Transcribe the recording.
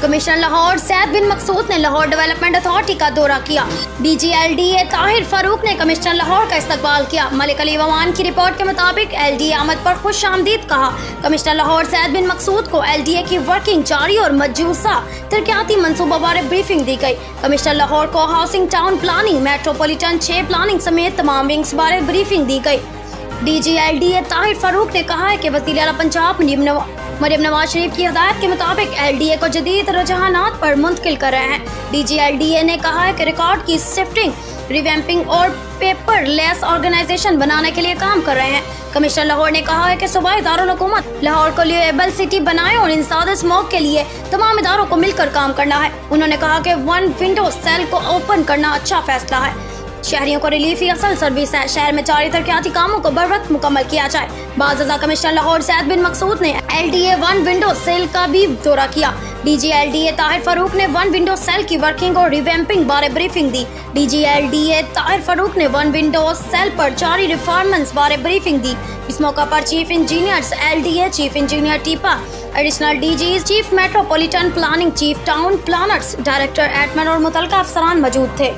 Commissioner Lahore Syed बिन मकसूद ने Lahore development authority का दौरा किया। DG LDA ताहिर फारूक ने कमिश्नर लाहौर का इस्तकबाल किया। मलिक अली ववान की रिपोर्ट के मुताबिक LDA आमद पर खुश आमदीद कहा। कमिश्नर लाहौर सैयद बिन मकसूद को LDA की वर्किंग जारी और मजूसा तरक्याती मनसूबा बारे ब्रीफिंग दी गई। कमिश्नर लाहौर को housing, town planning, metropolitan 6 planning समेत तमाम विंग्स बारे ब्रीफिंग दी गई। DG LDA ताहिर फारूक ने कहा है कि वज़ीर आला पंजाब मरियम नवाज शरीफ की हिदायत के मुताबिक LDA को जदीद रुझानात पर मुंतकिल कर रहे हैं। DG LDA ने कहा है कि रिकॉर्ड की शिफ्टिंग, रिवैम्पिंग और पेपर लेस ऑर्गेनाइजेशन बनाने के लिए काम कर रहे हैं। कमिश्नर लाहौर ने कहा है कि सूबाई दारुल हुकूमत लाहौर को लिवेबल सिटी बनाए और इंसाद स्मोक के लिए तमाम इदारों को मिलकर काम करना है। उन्होंने कहा कि 1 विंडो सेल को ओपन करना अच्छा फैसला है। शहरियों को रिलीफ ही असल सर्विस है। शहर में जारी तरक्याती कामों को बर वक्त मुकम्मल किया जाए। बाज़ कमिश्नर लाहौर सैयद बिन मकसूद ने LDA 1 विंडो सेल का भी दौरा किया। DG LDA ताहिर फारूक ने 1 विंडो सेल की वर्किंग और रिवैम्पिंग बारे ब्रीफिंग दी। DG LDA ताहिर फारूक ने 1 विंडो सेल पर जारी रिफॉर्म्स बारे ब्रीफिंग दी। इस मौका पर chief engineers LDA, chief engineer टीपा, additional DGs, chief metropolitan planning, chief town planners, director एटमन और मुतलका अफसरान मौजूद थे।